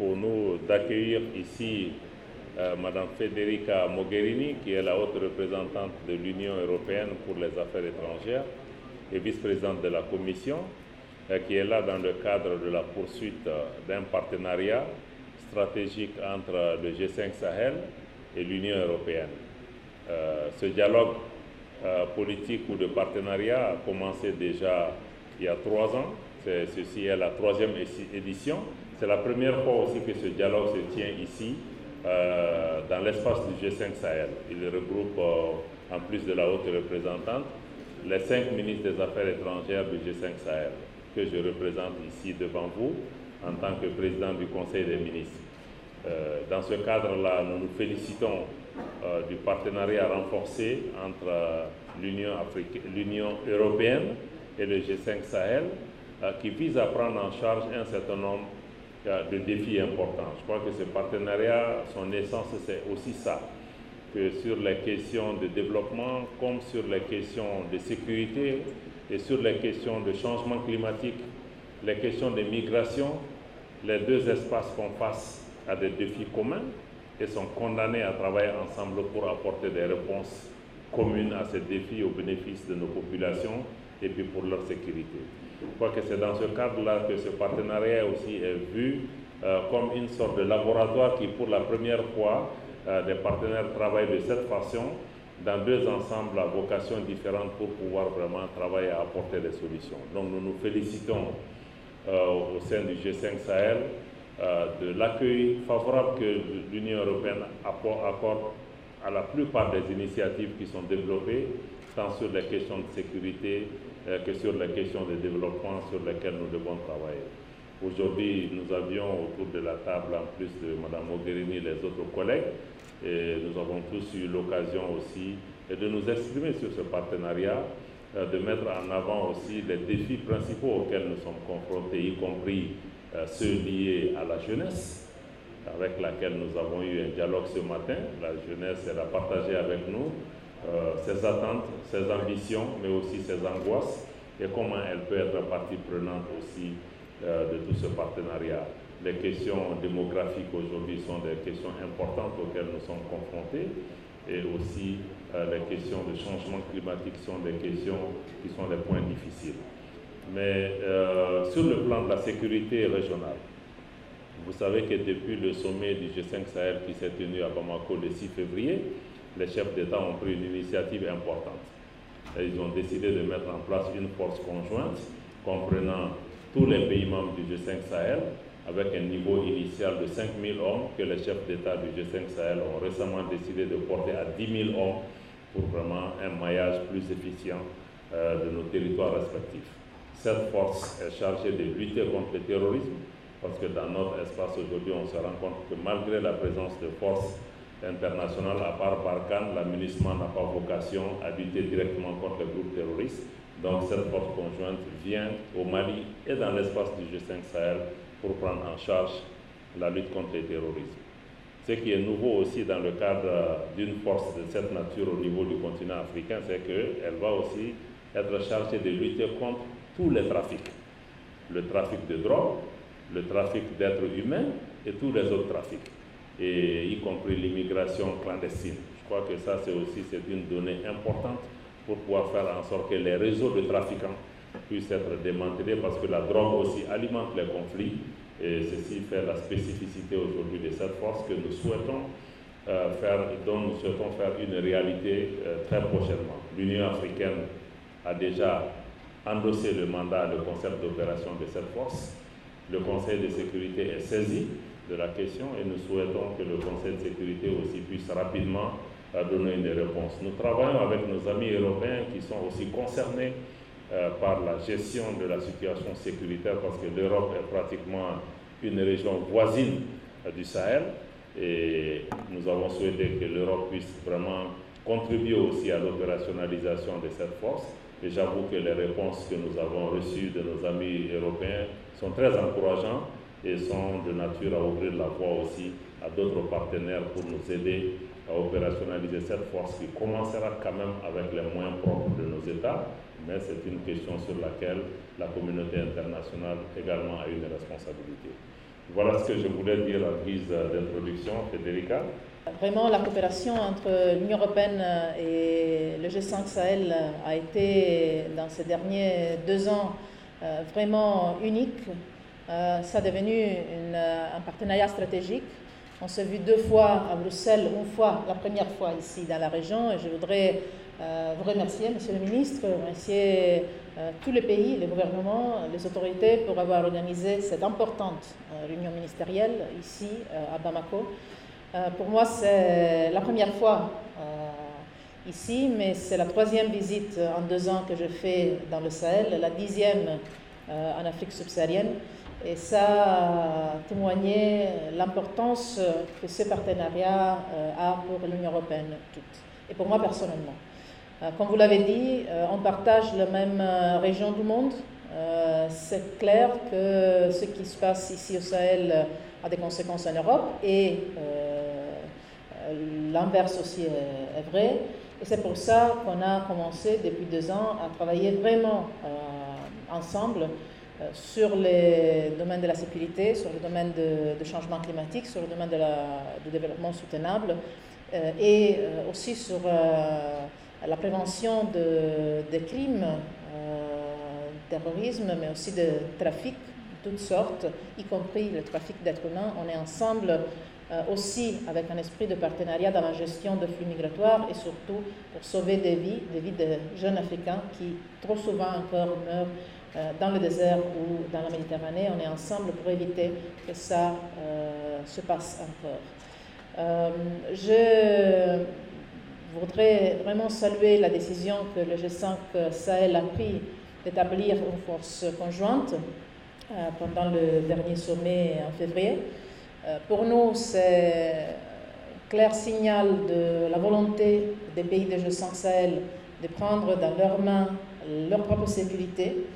pour nous d'accueillir ici Madame Federica Mogherini, qui est la haute représentante de l'Union européenne pour les affaires étrangères et vice-présidente de la Commission, qui est là dans le cadre de la poursuite d'un partenariat stratégique entre le G5 Sahel et l'Union européenne. Ce dialogue politique ou de partenariat a commencé déjà il y a 3 ans. Ceci est la 3e édition. C'est la première fois aussi que ce dialogue se tient ici, dans l'espace du G5 Sahel. Il regroupe, en plus de la haute représentante, les 5 ministres des Affaires étrangères du G5 Sahel, que je représente ici devant vous en tant que président du Conseil des ministres. Dans ce cadre-là, nous nous félicitons du partenariat renforcé entre l'Union européenne et le G5 Sahel, qui vise à prendre en charge un certain nombre de défis importants. Je crois que ce partenariat, son essence, c'est aussi ça, que sur les questions de développement, comme sur les questions de sécurité et sur les questions de changement climatique, les questions de migration, les 2 espaces font face à des défis communs et sont condamnés à travailler ensemble pour apporter des réponses communes à ces défis au bénéfice de nos populations et puis pour leur sécurité. Je crois que c'est dans ce cadre-là que ce partenariat aussi est vu comme une sorte de laboratoire qui, pour la première fois, des partenaires travaillent de cette façon dans 2 ensembles à vocation différente pour pouvoir vraiment travailler à apporter des solutions. Donc nous nous félicitons au sein du G5 Sahel de l'accueil favorable que l'Union européenne accorde à la plupart des initiatives qui sont développées, tant sur les questions de sécurité que sur les questions de développement sur lesquelles nous devons travailler. Aujourd'hui, nous avions autour de la table, en plus de Mme Mogherini, les autres collègues, et nous avons tous eu l'occasion aussi de nous exprimer sur ce partenariat, de mettre en avant aussi les défis principaux auxquels nous sommes confrontés, y compris ceux liés à la jeunesse, avec laquelle nous avons eu un dialogue ce matin. La jeunesse, elle a partagé avec nous ses attentes, ses ambitions, mais aussi ses angoisses, et comment elle peut être partie prenante aussi de tout ce partenariat. Les questions démographiques aujourd'hui sont des questions importantes auxquelles nous sommes confrontés, et aussi les questions de changement climatique sont des questions qui sont des points difficiles. Mais sur le plan de la sécurité régionale, vous savez que depuis le sommet du G5 Sahel qui s'est tenu à Bamako le 6 février, les chefs d'État ont pris une initiative importante. Et ils ont décidé de mettre en place une force conjointe comprenant tous les pays membres du G5 Sahel, avec un niveau initial de 5 000 hommes que les chefs d'État du G5 Sahel ont récemment décidé de porter à 10 000 hommes pour vraiment un maillage plus efficient de nos territoires respectifs. Cette force est chargée de lutter contre le terrorisme, parce que dans notre espace aujourd'hui, on se rend compte que malgré la présence de forces internationales, à part Barkhane, la MINUSMA n'a pas vocation à lutter directement contre les groupes terroristes. Donc cette force conjointe vient au Mali et dans l'espace du G5 Sahel pour prendre en charge la lutte contre le terrorisme. Ce qui est nouveau aussi dans le cadre d'une force de cette nature au niveau du continent africain, c'est qu'elle va aussi être chargée de lutter contre tous les trafics. Le trafic de drogue, le trafic d'êtres humains et tous les autres trafics, et y compris l'immigration clandestine. Je crois que ça, c'est une donnée importante pour pouvoir faire en sorte que les réseaux de trafiquants puissent être démantelés, parce que la drogue aussi alimente les conflits, et ceci fait la spécificité aujourd'hui de cette force que nous souhaitons dont nous souhaitons faire une réalité très prochainement. L'Union africaine a déjà endossé le mandat, le concept d'opération de cette force. Le Conseil de sécurité est saisi de la question et nous souhaitons que le Conseil de sécurité aussi puisse rapidement donner une réponse. Nous travaillons avec nos amis européens qui sont aussi concernés par la gestion de la situation sécuritaire, parce que l'Europe est pratiquement une région voisine du Sahel, et nous avons souhaité que l'Europe puisse vraiment contribuer aussi à l'opérationnalisation de cette force. Et j'avoue que les réponses que nous avons reçues de nos amis européens sont très encourageantes et sont de nature à ouvrir la voie aussi à d'autres partenaires pour nous aider à opérationnaliser cette force qui commencera quand même avec les moyens propres de nos États, mais c'est une question sur laquelle la communauté internationale également a une responsabilité. Voilà ce que je voulais dire en guise d'introduction, Federica. Vraiment, la coopération entre l'Union européenne et le G5 Sahel a été, dans ces derniers 2 ans, vraiment unique. Ça est devenu un partenariat stratégique. On s'est vu 2 fois à Bruxelles, une fois, la première fois ici dans la région, et je voudrais vous remercier, Monsieur le Ministre, remercier tous les pays, les gouvernements, les autorités pour avoir organisé cette importante réunion ministérielle ici à Bamako. Pour moi, c'est la première fois ici, mais c'est la 3e visite en 2 ans que je fais dans le Sahel, la 10e en Afrique subsaharienne. Et ça a témoigné l'importance que ce partenariat a pour l'Union européenne toute, et pour moi personnellement. Comme vous l'avez dit, on partage la même région du monde. C'est clair que ce qui se passe ici au Sahel a des conséquences en Europe, et l'inverse aussi est vrai. Et c'est pour ça qu'on a commencé depuis 2 ans à travailler vraiment ensemble sur les domaines de la sécurité, sur le domaine de changement climatique, sur le domaine du développement soutenable, et aussi sur la prévention des crimes, terrorisme, mais aussi de trafic de toutes sortes, y compris le trafic d'êtres humains. On est ensemble aussi avec un esprit de partenariat dans la gestion de flux migratoires, et surtout pour sauver des vies de jeunes Africains qui trop souvent encore meurent dans le désert ou dans la Méditerranée. On est ensemble pour éviter que ça se passe encore. Je voudrais vraiment saluer la décision que le G5 Sahel a prise d'établir une force conjointe pendant le dernier sommet en février. Pour nous, c'est un clair signal de la volonté des pays de G5 Sahel de prendre dans leurs mains leur propre sécurité.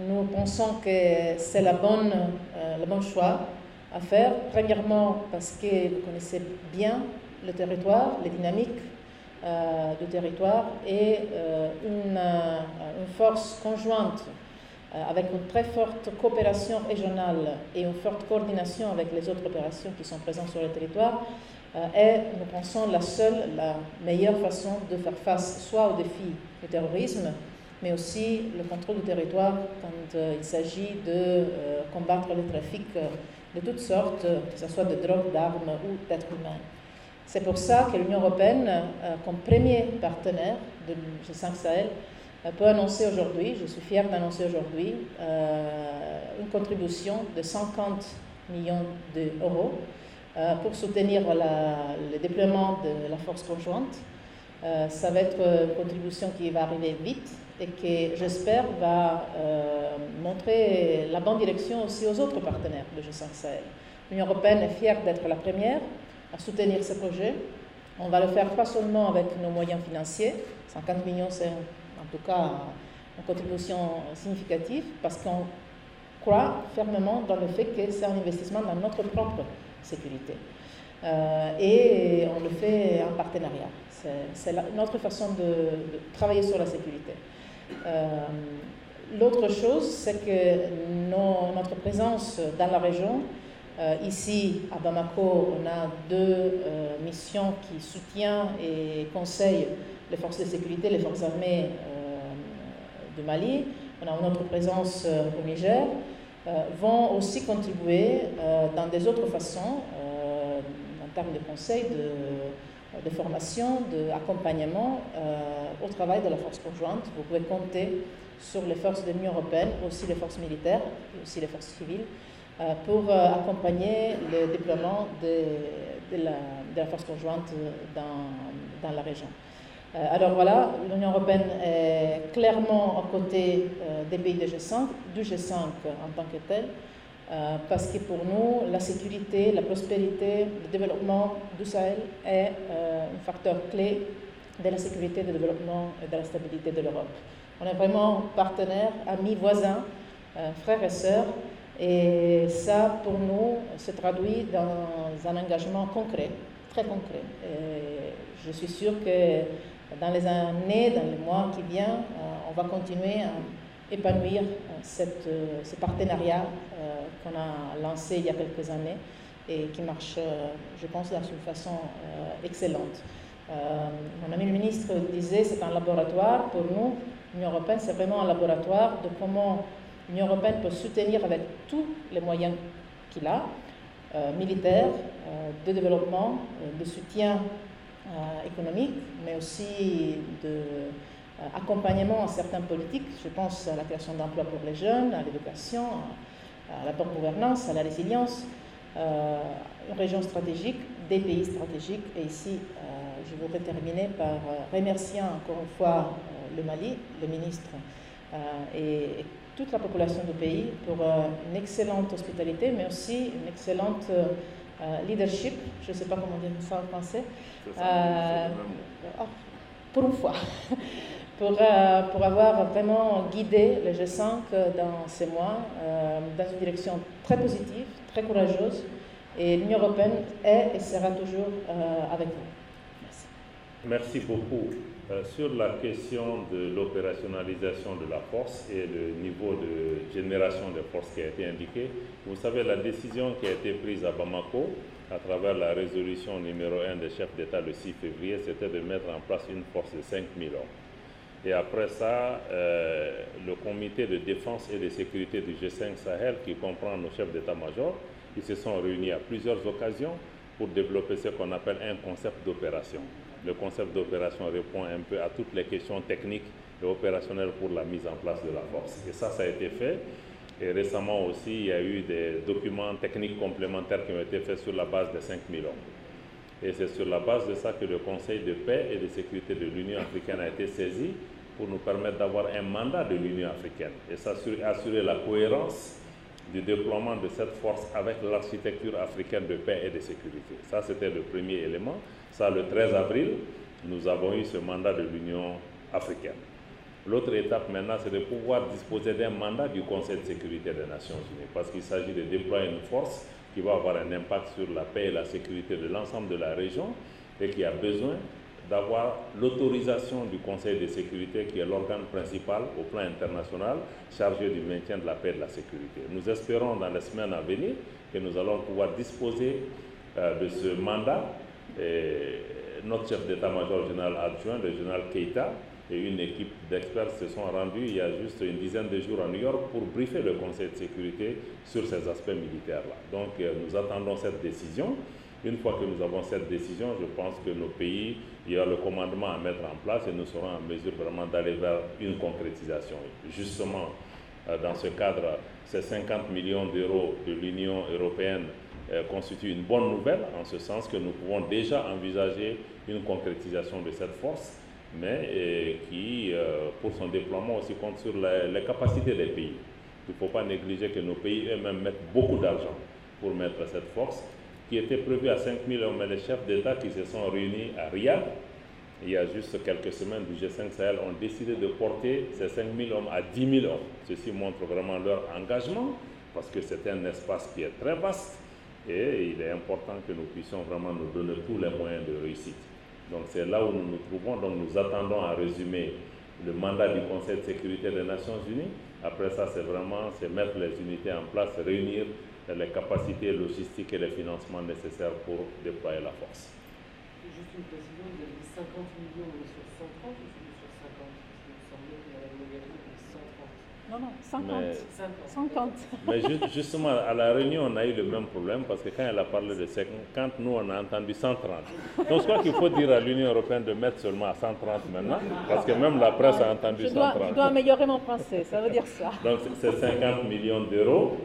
Nous pensons que c'est le bon choix à faire. Premièrement, parce que vous connaissez bien le territoire, les dynamiques du territoire, et une force conjointe avec une très forte coopération régionale et une forte coordination avec les autres opérations qui sont présentes sur le territoire est, nous pensons, la meilleure façon de faire face soit au défi du terrorisme, mais aussi le contrôle du territoire quand il s'agit de combattre le trafic de toutes sortes, que ce soit de drogue, d'armes ou d'êtres humains. C'est pour ça que l'Union européenne, comme premier partenaire de G5 Sahel, peut annoncer aujourd'hui, je suis fière d'annoncer aujourd'hui, une contribution de 50 millions d'euros pour soutenir le déploiement de la force conjointe. Ça va être une contribution qui va arriver vite et qui, j'espère, va montrer la bonne direction aussi aux autres partenaires de G5 Sahel. L'Union européenne est fière d'être la première à soutenir ce projet. On va le faire pas seulement avec nos moyens financiers, 50 millions c'est en tout cas une contribution significative, parce qu'on croit fermement dans le fait que c'est un investissement dans notre propre sécurité. Et on le fait en partenariat. C'est notre façon de travailler sur la sécurité. L'autre chose, c'est que notre présence dans la région, ici à Bamako, on a 2 missions qui soutiennent et conseillent les forces de sécurité, les forces armées du Mali. On a notre présence au Niger, vont aussi contribuer dans des autres façons, en termes de conseils, de formation, d'accompagnement au travail de la force conjointe. Vous pouvez compter sur les forces de l'Union européenne, aussi les forces militaires et aussi les forces civiles, pour accompagner le déploiement de la force conjointe dans la région. Alors voilà, l'Union européenne est clairement aux côtés des pays du G5 en tant que tel, parce que pour nous, la sécurité, la prospérité, le développement du Sahel est un facteur clé de la sécurité, du développement et de la stabilité de l'Europe. On est vraiment partenaires, amis, voisins, frères et sœurs, et ça, pour nous, se traduit dans un engagement concret, très concret. Et je suis sûre que dans les années, dans les mois qui viennent, on va continuer à épanouir ce partenariat qu'on a lancé il y a quelques années et qui marche, je pense, d'une façon excellente. Mon ami le ministre disait c'est un laboratoire pour nous. L'Union européenne, c'est vraiment un laboratoire de comment l'Union européenne peut soutenir avec tous les moyens qu'il a, militaires, de développement, de soutien économique, mais aussi d'accompagnement à certaines politiques. Je pense à la création d'emplois pour les jeunes, à l'éducation, à la bonne gouvernance, à la résilience, une région stratégique, des pays stratégiques. Et ici, je voudrais terminer par remercier encore une fois le Mali, le ministre et toute la population du pays pour une excellente hospitalité, mais aussi une excellente leadership, je ne sais pas comment dire ça en français, pour une fois, pour avoir vraiment guidé le G5 dans ces mois, dans une direction très positive, très courageuse, et l'Union européenne est et sera toujours avec vous. Merci. Merci beaucoup. Sur la question de l'opérationnalisation de la force et le niveau de génération de force qui a été indiqué, vous savez, la décision qui a été prise à Bamako, à travers la résolution numéro 1 des chefs d'État le 6 février, c'était de mettre en place une force de 5 000 hommes. Et après ça, le comité de défense et de sécurité du G5 Sahel, qui comprend nos chefs d'état-major, ils se sont réunis à plusieurs occasions pour développer ce qu'on appelle un concept d'opération. Le concept d'opération répond un peu à toutes les questions techniques et opérationnelles pour la mise en place de la force. Et ça a été fait. Et récemment aussi, il y a eu des documents techniques complémentaires qui ont été faits sur la base de 5 000 hommes. Et c'est sur la base de ça que le Conseil de paix et de sécurité de l'Union africaine a été saisi pour nous permettre d'avoir un mandat de l'Union africaine et assurer la cohérence du déploiement de cette force avec l'architecture africaine de paix et de sécurité. Ça, c'était le premier élément. Ça, le 13 avril, nous avons eu ce mandat de l'Union africaine. L'autre étape maintenant, c'est de pouvoir disposer d'un mandat du Conseil de sécurité des Nations Unies, parce qu'il s'agit de déployer une force qui va avoir un impact sur la paix et la sécurité de l'ensemble de la région et qui a besoin d'avoir l'autorisation du Conseil de sécurité, qui est l'organe principal au plan international chargé du maintien de la paix et de la sécurité. Nous espérons dans les semaines à venir que nous allons pouvoir disposer de ce mandat. Et notre chef d'état-major général adjoint, le général Keïta, et une équipe d'experts se sont rendus il y a juste une dizaine de jours à New York pour briefer le Conseil de sécurité sur ces aspects militaires-là. Donc nous attendons cette décision. Une fois que nous avons cette décision, je pense que nos pays, il y a le commandement à mettre en place et nous serons en mesure vraiment d'aller vers une concrétisation. Justement, dans ce cadre, ces 50 millions d'euros de l'Union européenne constituent une bonne nouvelle, en ce sens que nous pouvons déjà envisager une concrétisation de cette force, mais qui, pour son déploiement, aussi compte sur les capacités des pays. Il ne faut pas négliger que nos pays eux-mêmes mettent beaucoup d'argent pour mettre cette force, qui était prévue à 5 000 hommes, mais les chefs d'État qui se sont réunis à Riyad, il y a juste quelques semaines du G5 Sahel, ont décidé de porter ces 5 000 hommes à 10 000 hommes. Ceci montre vraiment leur engagement, parce que c'est un espace qui est très vaste, et il est important que nous puissions vraiment nous donner tous les moyens de réussite. Donc c'est là où nous nous trouvons. Donc nous attendons à résumer le mandat du Conseil de sécurité des Nations Unies. Après ça, c'est vraiment mettre les unités en place, réunir les capacités logistiques et les financements nécessaires pour déployer la force. Juste une précision, vous avez dit 50 millions, mais sur 130 ou sur 50? Parce qu'il me semblait que Mme Mogherini avait 130. Non, 50. Mais justement, à la réunion, on a eu le même problème parce que quand elle a parlé de 50, nous, on a entendu 130. Donc, je crois qu'il faut dire à l'Union européenne de mettre seulement à 130 maintenant, parce que même la presse a entendu 130. Je dois améliorer mon français, ça veut dire ça. Donc, c'est 50 millions d'euros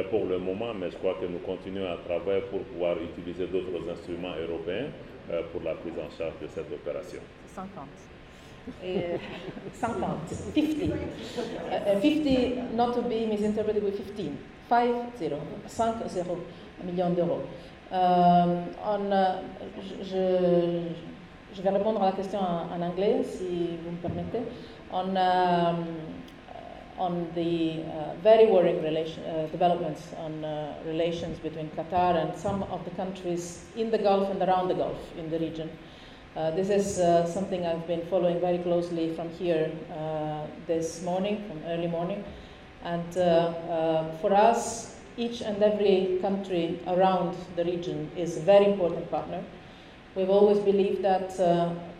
pour le moment, mais je crois que nous continuons à travailler pour pouvoir utiliser d'autres instruments européens pour la prise en charge de cette opération. 50. 50, 50, not to be misinterpreted with 15, 50 millions d'euros. Je vais répondre à la question en anglais, si vous me permettez. On the very worrying developments on relations between Qatar and some of the countries in the Gulf and around the Gulf in the region. This is something I've been following very closely from here this morning, from early morning. And for us, each and every country around the region is a very important partner. We've always believed that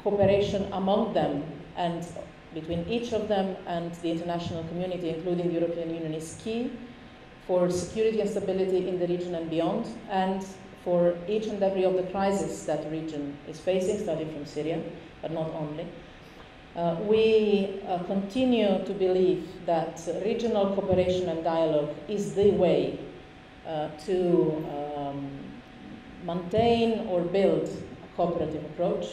cooperation among them and between each of them and the international community, including the European Union, is key for security and stability in the region and beyond, and for each and every of the crises that the region is facing, starting from Syria, but not only. We continue to believe that regional cooperation and dialogue is the way to maintain or build a cooperative approach.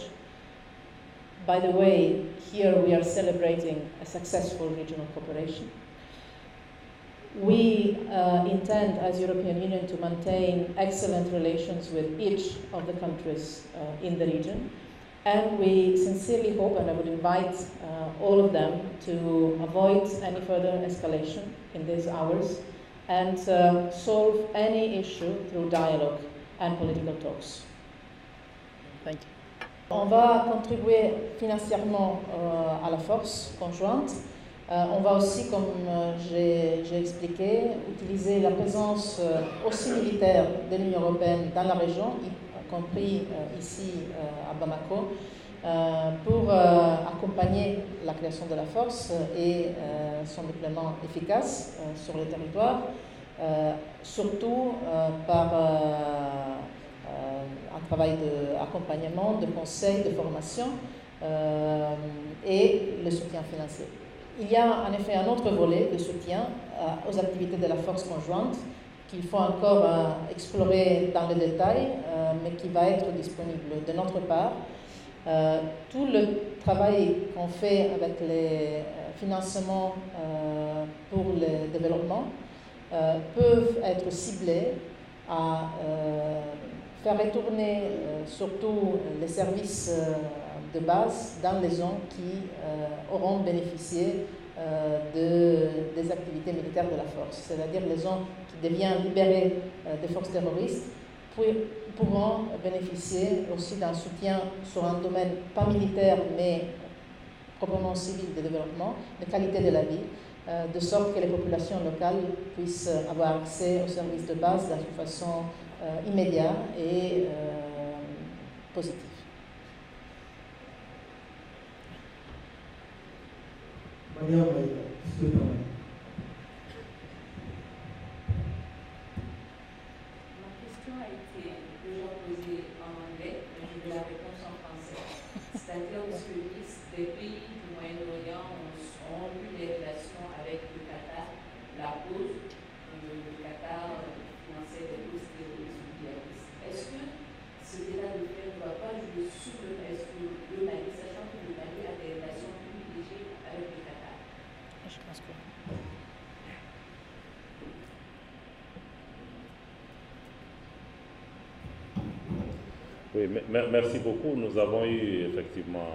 By the way, here we are celebrating a successful regional cooperation. We intend, as European Union, to maintain excellent relations with each of the countries in the region. And we sincerely hope, and I would invite all of them to avoid any further escalation in these hours and solve any issue through dialogue and political talks. Thank you. On va contribuer financièrement à la force conjointe. On va aussi, comme j'ai expliqué, utiliser la présence aussi militaire de l'Union européenne dans la région, y compris ici à Bamako, pour accompagner la création de la force et son déploiement efficace sur le territoire, surtout par un travail d'accompagnement, de conseil, de formation et le soutien financier. Il y a en effet un autre volet de soutien aux activités de la force conjointe qu'il faut encore explorer dans le détail, mais qui va être disponible de notre part. Tout le travail qu'on fait avec les financements pour le développement peuvent être ciblés à faire retourner surtout les services de base dans les zones qui auront bénéficié des activités militaires de la force, c'est-à-dire les zones qui deviennent libérées des forces terroristes pourront bénéficier aussi d'un soutien sur un domaine pas militaire mais proprement civil de développement, de qualité de la vie, de sorte que les populations locales puissent avoir accès aux services de base d'une façon immédiate et positive. Madame Maïda, s'il vous plaît. Ma question a été déjà posée en anglais, mais je veux la réponse en français. C'est-à-dire que des pays du Moyen-Orient ont eu des relations avec le Qatar, la cause le Qatar finançait des causes terroristes. Est-ce que ce débat de fait ne doit pas jouer sur le reste de Mali, sachant que le Mali a des relations privilégiées avec le Qatar? Je pense que... Oui, merci beaucoup. Nous avons eu effectivement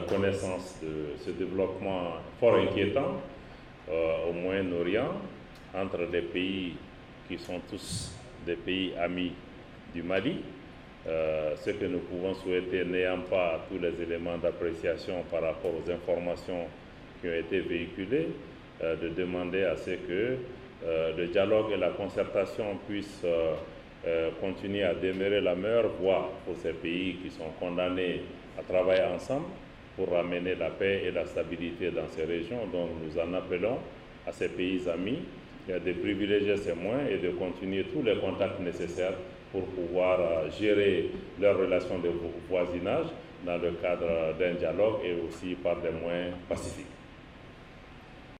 connaissance de ce développement fort inquiétant au Moyen-Orient entre des pays qui sont tous des pays amis du Mali. Ce que nous pouvons souhaiter, n'ayant pas tous les éléments d'appréciation par rapport aux informations qui ont été véhiculées, de demander à ce que le dialogue et la concertation puissent continuer à demeurer la meilleure voie pour ces pays qui sont condamnés à travailler ensemble pour ramener la paix et la stabilité dans ces régions. Donc nous en appelons à ces pays amis de privilégier ces moyens et de continuer tous les contacts nécessaires pour pouvoir gérer leurs relations de voisinage dans le cadre d'un dialogue et aussi par des moyens pacifiques.